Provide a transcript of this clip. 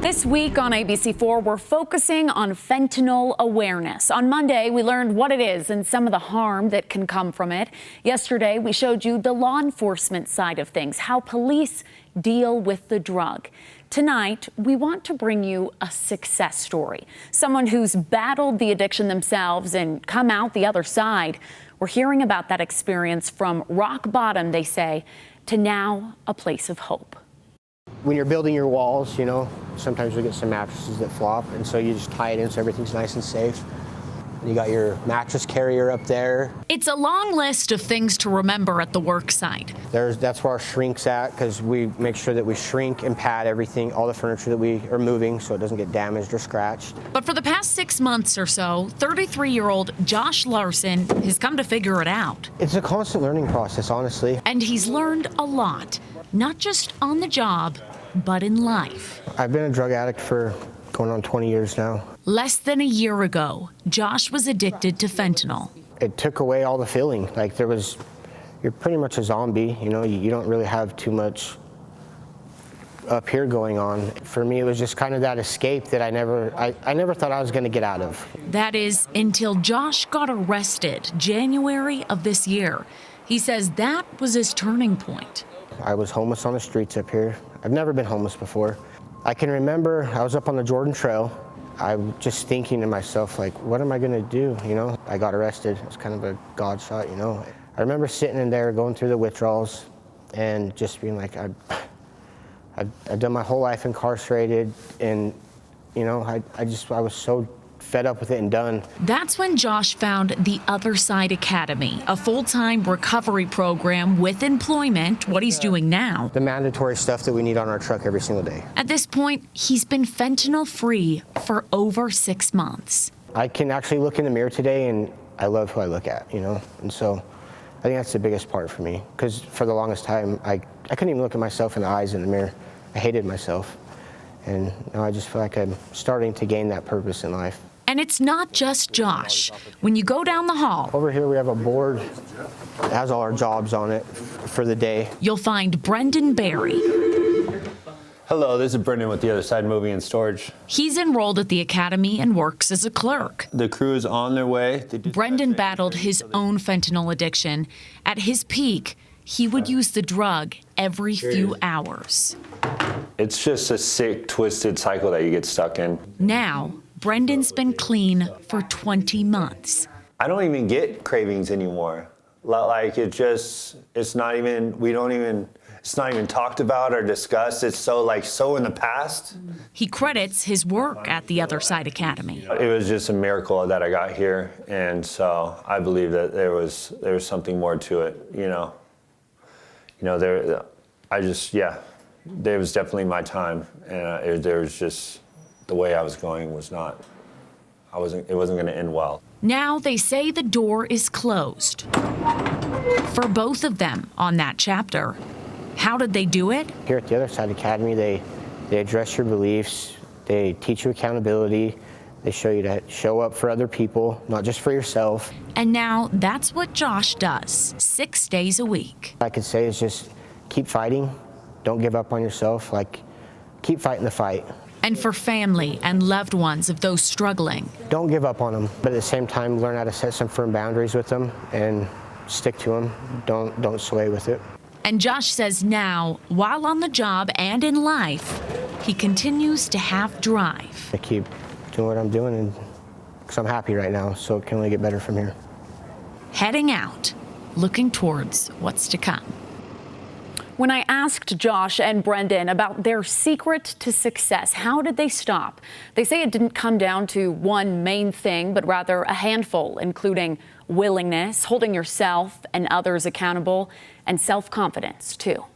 This week on ABC4, we're focusing on fentanyl awareness. On Monday, we learned what it is and some of the harm that can come from it. Yesterday, we showed you the law enforcement side of things, how police deal with the drug. Tonight, we want to bring you a success story, someone who's battled the addiction themselves and come out the other side. We're hearing about that experience from rock bottom, they say, to now a place of hope. When you're building your walls, you know, sometimes we get some mattresses that flop, and so you just tie it in so everything's nice and safe. And you got your mattress carrier up there. It's a long list of things to remember at the work site. That's where our shrink's at, because we make sure that we shrink and pad everything, all the furniture that we are moving, so it doesn't get damaged or scratched. But for the past 6 months or so, 33-year-old Josh Larson has come to figure it out. It's a constant learning process, honestly. And he's learned a lot, not just on the job, but in life. I've been a drug addict for going on 20 years now. Less than a year ago, Josh was addicted to fentanyl. It took away all the feeling. Like you're pretty much a zombie, you know, you don't really have too much up here going on. For me, it was just kind of that escape that I never thought I was going to get out of. That is until Josh got arrested January of this year. He says that was his turning point. I was homeless on the streets up here. I've never been homeless before. I can remember I was up on the Jordan Trail. I'm just thinking to myself, like, what am I gonna do? You know, I got arrested. It's kind of a God shot, you know. I remember sitting in there going through the withdrawals and just being like, I've done my whole life incarcerated, and you know, I was so fed up with it and done. That's when Josh found the Other Side Academy, a full-time recovery program with employment, what he's doing now. The mandatory stuff that we need on our truck every single day. At this point, he's been fentanyl-free for over 6 months. I can actually look in the mirror today and I love who I look at, you know? And so I think that's the biggest part for me, because for the longest time, I couldn't even look at myself in the eyes in the mirror. I hated myself. And now I just feel like I'm starting to gain that purpose in life. And it's not just Josh. When you go down the hall, over here we have a board that has all our jobs on it for the day. You'll find Brendan Barry. Hello, this is Brendan with the Other Side Moving and Storage. He's enrolled at the academy and works as a clerk. The crew is on their way. Brendan battled his own fentanyl addiction. At his peak, he would use the drug every few hours. It's just a sick, twisted cycle that you get stuck in. Now, Brendan's been clean for 20 months. I don't even get cravings anymore. Like it's not even talked about or discussed. It's so in the past. He credits his work at the Other Side Academy. It was just a miracle that I got here, and so I believe that there was something more to it. There was definitely my time, and there was just the way I was going was not. It wasn't going to end well. Now they say the door is closed for both of them on that chapter. How did they do it? Here at the Other Side Academy, they address your beliefs, they teach you accountability, they show you to show up for other people, not just for yourself. And now that's what Josh does 6 days a week. All I could say is just keep fighting, don't give up on yourself, keep fighting the fight. And for family and loved ones of those struggling. Don't give up on them, but at the same time, learn how to set some firm boundaries with them and stick to them. Don't sway with it. And Josh says now, while on the job and in life, he continues to have drive. I keep doing what I'm doing because I'm happy right now, so it can only get better from here. Heading out, looking towards what's to come. When I asked Josh and Brendan about their secret to success, how did they stop? They say it didn't come down to one main thing, but rather a handful, including willingness, holding yourself and others accountable, and self-confidence, too.